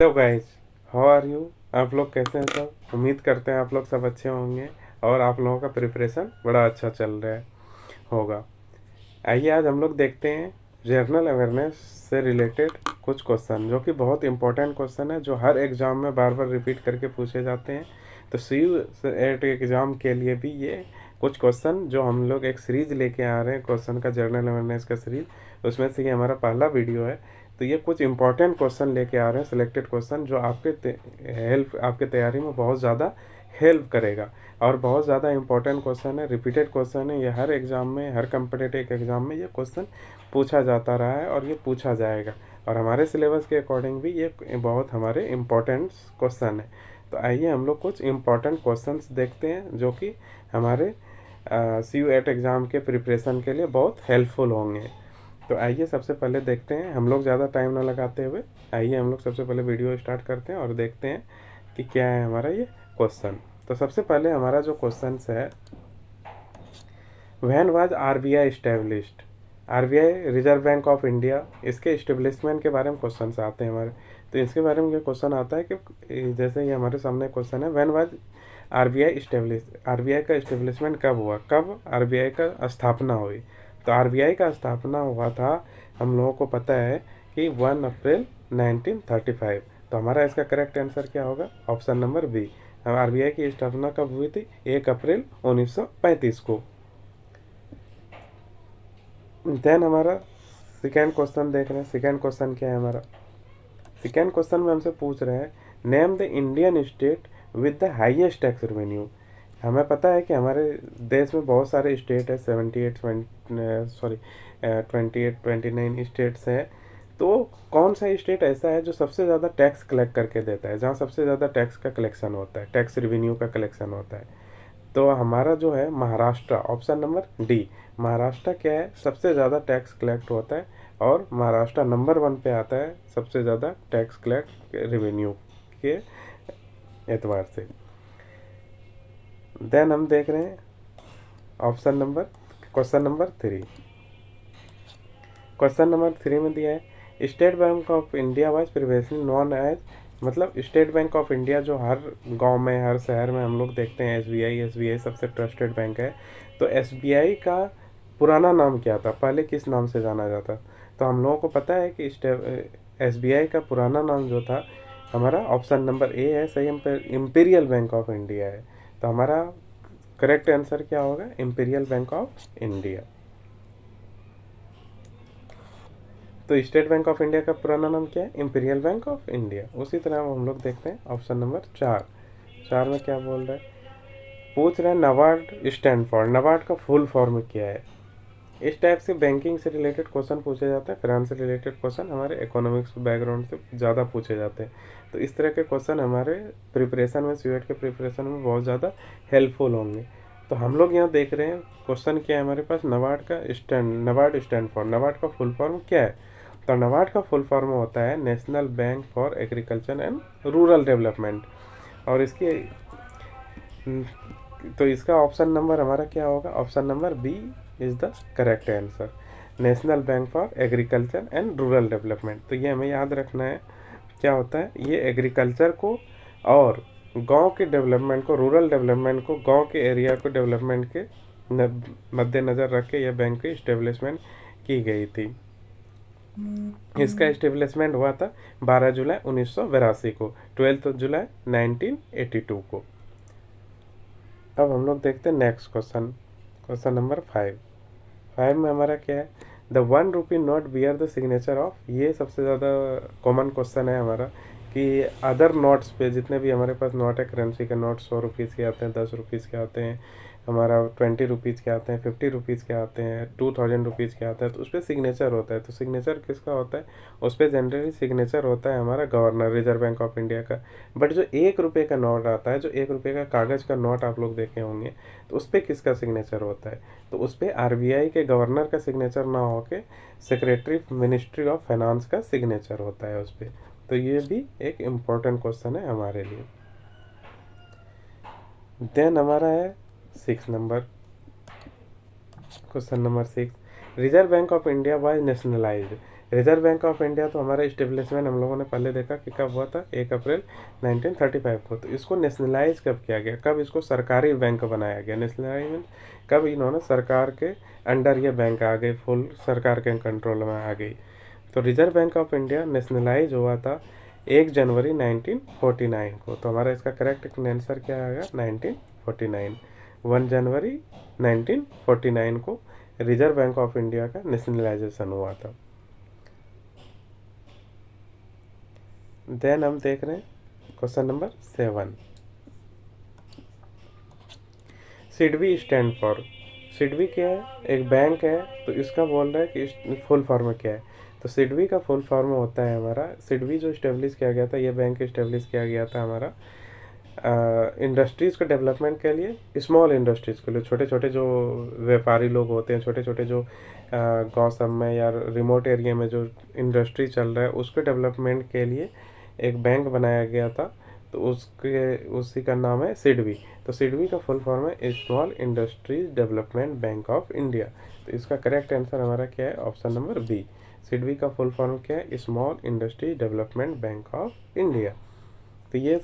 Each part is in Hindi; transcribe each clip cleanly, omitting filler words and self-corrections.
Hello guys, how are you. आप लोग कैसे हैं सब। उम्मीद करते हैं आप लोग सब अच्छे होंगे और आप लोगों का प्रिपरेशन बड़ा अच्छा चल रहा है होगा। आइए आज हम लोग देखते हैं जनरल अवेयरनेस से रिलेटेड कुछ क्वेश्चन जो कि बहुत इंपॉर्टेंट क्वेश्चन है, जो हर एग्ज़ाम में बार बार रिपीट करके पूछे जाते हैं। तो CU एग्ज़ाम के लिए भी ये कुछ क्वेश्चन जो हम लोग एक सीरीज़ लेके आ रहे हैं क्वेश्चन का, जनरल अवेयरनेस का सीरीज़, उसमें से ये हमारा पहला वीडियो है। तो ये कुछ इंपॉर्टेंट क्वेश्चन लेके आ रहे हैं, सिलेक्टेड क्वेश्चन, जो आपके तैयारी में बहुत ज़्यादा हेल्प करेगा और बहुत ज़्यादा इंपॉर्टेंट क्वेश्चन है, रिपीटेड क्वेश्चन है। ये हर एग्ज़ाम में, हर कम्पिटिटिव एग्ज़ाम में ये क्वेश्चन पूछा जाता रहा है और ये पूछा जाएगा। और हमारे सिलेबस के अकॉर्डिंग भी ये बहुत हमारे इम्पोर्टेंट क्वेश्चन है। तो आइए हम लोग कुछ इम्पॉर्टेंट क्वेश्चंस देखते हैं जो कि हमारे CU एग्ज़ाम के प्रिपरेशन के लिए बहुत हेल्पफुल होंगे। तो आइए सबसे पहले देखते हैं, हम लोग ज़्यादा टाइम ना लगाते हुए आइए हम लोग सबसे पहले वीडियो स्टार्ट करते हैं और देखते हैं कि क्या है हमारा ये क्वेश्चन। तो सबसे पहले हमारा जो क्वेश्चन है, when was RBI established. RBI reserve bank of India, इसके इस्टेब्लिशमेंट के बारे में क्वेश्चन आते हैं हमारे। तो इसके बारे में ये क्वेश्चन आता है कि जैसे ये हमारे सामने क्वेश्चन है, when was RBI establish, RBI का इस्टेब्लिशमेंट कब हुआ, कब RBI का स्थापना हुई। तो RBI का स्थापना हुआ था, हम लोगों को पता है कि 1 अप्रैल 1935। तो हमारा इसका करेक्ट आंसर क्या होगा, ऑप्शन नंबर बी। RBI की स्थापना कब हुई थी, 1 अप्रैल 1935 को। देन हमारा सेकेंड क्वेश्चन देख रहे हैं। सेकेंड क्वेश्चन क्या है हमारा, सेकेंड क्वेश्चन में हमसे पूछ रहे हैं, name the Indian state with the highest tax revenue. हमें पता है कि हमारे देश में बहुत सारे स्टेट है, 28 29 स्टेट्स हैं। तो कौन सा स्टेट ऐसा है जो सबसे ज़्यादा टैक्स कलेक्ट करके देता है, जहाँ सबसे ज़्यादा टैक्स का कलेक्शन होता है, टैक्स रेवेन्यू का कलेक्शन होता है। तो हमारा जो है Maharashtra, option number D. Maharashtra क्या है, सबसे ज़्यादा टैक्स कलेक्ट होता है और महाराष्ट्र नंबर 1 पे आता है सबसे ज़्यादा टैक्स कलेक्ट रेवेन्यू के एतबार से। देन हम देख रहे हैं option number, question number 3। Question number 3 में दिया है, State Bank of India was previously known as, मतलब स्टेट बैंक ऑफ इंडिया जो हर गांव में, हर शहर में हम लोग देखते हैं, SBI सबसे ट्रस्टेड बैंक है। तो SBI का पुराना नाम क्या था, पहले किस नाम से जाना जाता। तो हम लोगों को पता है कि SBI का पुराना नाम जो था हमारा, ऑप्शन नंबर ए है सही, इम्पीरियल बैंक ऑफ इंडिया है। तो हमारा करेक्ट आंसर क्या होगा, इम्पीरियल बैंक ऑफ इंडिया। तो स्टेट बैंक ऑफ इंडिया का पुराना नाम क्या है, इम्पीरियल बैंक ऑफ इंडिया। उसी तरह हम लोग देखते हैं ऑप्शन नंबर 4। 4 में क्या बोल रहा है, पूछ रहे हैं नाबार्ड स्टैंड फॉर, नाबार्ड का फुल फॉर्म क्या है। इस टाइप से बैंकिंग से रिलेटेड क्वेश्चन पूछे जाते हैं, फाइनेंस से रिलेटेड क्वेश्चन हमारे इकोनॉमिक्स बैकग्राउंड से ज़्यादा पूछे जाते हैं। तो इस तरह के क्वेश्चन हमारे प्रिपरेशन में, CUET के प्रिपरेशन में बहुत ज़्यादा हेल्पफुल होंगे। तो हम लोग यहाँ देख रहे हैं क्वेश्चन क्या है हमारे पास, नाबार्ड स्टैंड फॉर, नाबार्ड का फुल फॉर्म क्या है। तो नाबार्ड का फुल फॉर्म होता है National Bank for Agriculture and Rural Development. और इसकी तो इसका ऑप्शन नंबर हमारा क्या होगा, option number B is the correct answer, National Bank for Agriculture and Rural Development. तो ये हमें याद रखना है, क्या होता है ये एग्रीकल्चर को और गांव के डेवलपमेंट को, रूरल डेवलपमेंट को, गांव के एरिया को डेवलपमेंट के मद्देनज़र रख के यह बैंक की इस्टेब्लिशमेंट की गई थी। इसका इस्टेब्लिशमेंट हुआ था 12 जुलाई 1982 को, 12 जुलाई 1982 को। अब हम लोग देखते हैं नेक्स्ट क्वेश्चन, क्वेश्चन नंबर 5। 5 में हमारा क्या है, the 1 rupee note bear the signature of. ये सबसे ज़्यादा कॉमन क्वेश्चन है हमारा कि अदर नोट्स पे, जितने भी हमारे पास नोट है करेंसी के नोट, 100 रुपीज़ के आते हैं, 10 रुपीज़ के आते हैं, हमारा 20 रुपीज़ के आते हैं, 50 रुपीज़ के आते हैं, 2000 रुपीज़ के आते हैं। तो उस पर सिग्नेचर होता है। तो सिग्नेचर किसका होता है, उस पर जनरली सिग्नेचर होता है हमारा governor, reserve bank of India का। बट जो 1 रुपये का नोट आता है, जो 1 रुपये का कागज़ का नोट आप लोग देखे होंगे, तो उस पर किसका सिग्नेचर होता है, तो उस पर RBI के गवर्नर का सिग्नेचर ना होके सेक्रेटरी मिनिस्ट्री ऑफ फाइनेंस का सिग्नेचर होता है उस पर। तो ये भी एक इम्पोर्टेंट क्वेश्चन है हमारे लिए। देन हमारा है 6 number, question number 6, reserve bank of India was nationalised. Reserve bank of India तो हमारा इस्टेब्लिशमेंट हम लोगों ने पहले देखा कि कब हुआ था, 1 अप्रैल 1935 को। तो इसको नेशनलाइज कब किया गया, कब इसको सरकारी बैंक बनाया गया? नेशनलाइज कब इन्होंने सरकार के अंडर ये बैंक आ गई, फुल सरकार के कंट्रोल में आ गई। तो reserve bank of India nationalise हुआ था 1 जनवरी 1949 को। तो हमारा इसका करेक्ट आंसर क्या आएगा? 1949। 1 जनवरी 1949 को रिजर्व बैंक ऑफ इंडिया का नेशनलाइजेशन हुआ था। देन हम देख रहे हैं question number 7। SIDBI stand for, SIDBI क्या है? एक बैंक है, तो इसका बोल रहा है कि फुल फॉर्म क्या है। तो सिडबी का फुल फॉर्म होता है हमारा, सिडबी जो इस्टेब्लिश किया गया था, ये बैंक इस्टेब्लिश किया गया था हमारा इंडस्ट्रीज़ के डेवलपमेंट के लिए, स्मॉल इंडस्ट्रीज़ के लिए, छोटे छोटे जो व्यापारी लोग होते हैं, छोटे छोटे जो गांव सब में या रिमोट एरिया में जो इंडस्ट्री चल रहा है, उसके डेवलपमेंट के लिए एक बैंक बनाया गया था। तो उसी का नाम है सिडबी। तो सिडबी का फुल फॉर्म है small industries development Bank of India. तो इसका करेक्ट आंसर हमारा क्या है? Option number B. सिडबी का फुल फॉर्म क्या है? Small industries development Bank of India. तो ये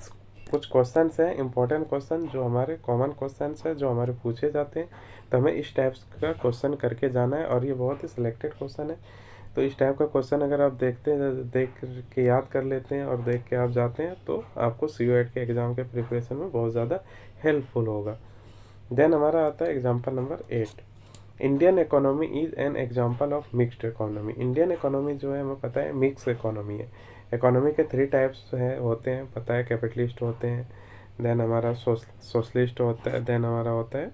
कुछ क्वेश्चंस हैं, इंपॉर्टेंट क्वेश्चन, जो हमारे कॉमन क्वेश्चंस हैं, जो हमारे पूछे जाते हैं। तो हमें इस टाइप्स का क्वेश्चन करके जाना है, और ये बहुत ही सिलेक्टेड क्वेश्चन है। तो इस टाइप का क्वेश्चन अगर आप देखते हैं, देख के याद कर लेते हैं और देख के आप जाते हैं, तो आपको CUET के एग्ज़ाम के प्रिपरेशन में बहुत ज़्यादा हेल्पफुल होगा। देन हमारा आता है example number 8। Indian economy is an example of mixed economy. Indian economy जो है हमें पता है मिक्स इकोनॉमी है। इकोनॉमी के 3 टाइप्स होते हैं, पता है, कैपिटलिस्ट होते हैं, देन हमारा सोशलिस्ट होता है, देन हमारा होता है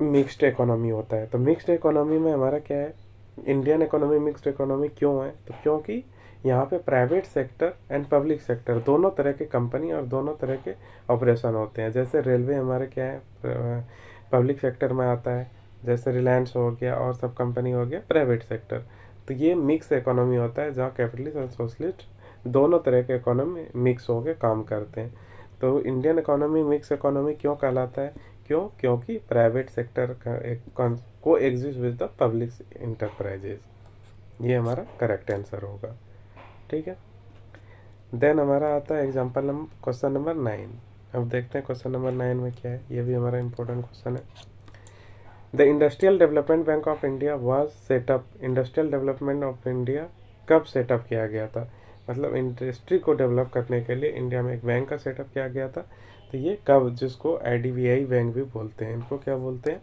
मिक्स्ड इकोनॉमी होता है। तो मिक्स्ड इकोनॉमी में हमारा क्या है? इंडियन इकोनॉमी मिक्स्ड इकोनॉमी क्यों है? तो क्योंकि यहाँ पे private sector and public sector दोनों तरह के कंपनी और दोनों तरह के ऑपरेशन होते हैं। जैसे रेलवे हमारे क्या है, पब्लिक सेक्टर में आता है, जैसे रिलायंस हो गया और सब कंपनी हो गया प्राइवेट सेक्टर। तो ये मिक्स इकोनॉमी होता है, जहाँ कैपिटलिस्ट और सोशलिस्ट दोनों तरह के इकोनॉमी मिक्स होकर काम करते हैं। तो इंडियन इकोनॉमी मिक्स इकोनॉमी क्यों कहलाता है? क्योंकि प्राइवेट सेक्टर का एक को exist with the public enterprises. ये हमारा करेक्ट आंसर होगा। ठीक है। देन हमारा आता है एग्जाम्पल क्वेश्चन नंबर 9। अब देखते हैं क्वेश्चन नंबर 9 में क्या है। ये भी हमारा इंपॉर्टेंट क्वेश्चन है। The industrial Development Bank of India was setup. Industrial development of India कब सेटअप किया गया था? मतलब इंडस्ट्री को डेवलप करने के लिए इंडिया में एक बैंक का सेटअप किया गया था। तो ये कब, जिसको IDBI बैंक भी बोलते हैं, इनको क्या बोलते हैं?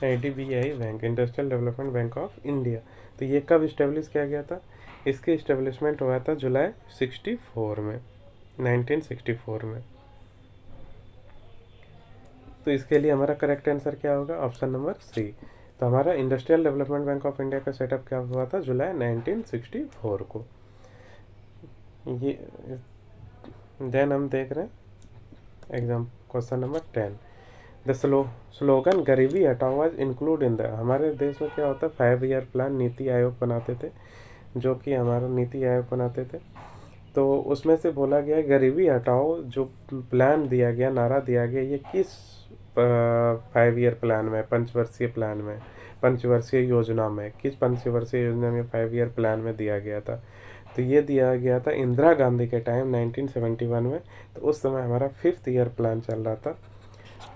IDBI bank, industrial Development Bank of India. तो ये कब इस्टेब्लिश किया गया था? इसके इस्टेब्लिशमेंट हुआ था जुलाई 64 में, 1964 में। तो इसके लिए हमारा करेक्ट आंसर क्या होगा? Option number C. तो हमारा Industrial Development Bank of India का सेटअप क्या हुआ था? जुलाई 1964 को। ये देन हम देख रहे हैं exam question number 10। The slogan गरीबी हटाओ वाज इंक्लूड इन द। हमारे देश में क्या होता है, 5 ईयर प्लान नीति आयोग बनाते थे, जो कि हमारा नीति आयोग बनाते थे। तो उसमें से बोला गया गरीबी हटाओ, जो प्लान दिया गया, नारा दिया गया, ये किस 5 ईयर प्लान में, पंचवर्षीय प्लान में, पंचवर्षीय योजना में, किस पंचवर्षीय योजना में 5 ईयर प्लान में दिया गया था? तो ये दिया गया था इंदिरा गांधी के टाइम 1971 में। तो उस समय हमारा 5th ईयर प्लान चल रहा था।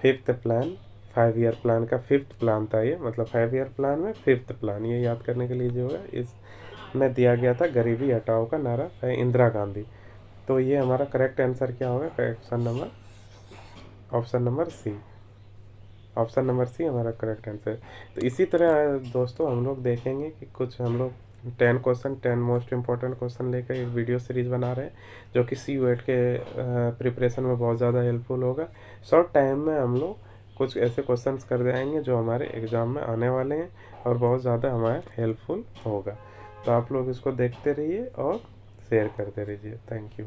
5th प्लान, 5 ईयर प्लान का 5th प्लान था ये, मतलब 5 ईयर प्लान में 5th प्लान। ये याद करने के लिए जो है, इसमें दिया गया था गरीबी हटाओ का नारा इंदिरा गांधी। तो ये हमारा करेक्ट आंसर क्या होगा? Option number C. Option number C हमारा करेक्ट आंसर। तो इसी तरह दोस्तों हम लोग देखेंगे कि कुछ हम लोग 10 क्वेश्चन, 10 मोस्ट इंपॉर्टेंट क्वेश्चन लेकर एक वीडियो सीरीज़ बना रहे हैं, जो कि CUET के प्रिपरेशन में बहुत ज़्यादा हेल्पफुल होगा। शॉर्ट टाइम में हम लोग कुछ ऐसे क्वेश्चंस कर जाएंगे जो हमारे एग्ज़ाम में आने वाले हैं और बहुत ज़्यादा हमारे हेल्पफुल होगा। तो आप लोग इसको देखते रहिए और शेयर करते रहिए। Thank you.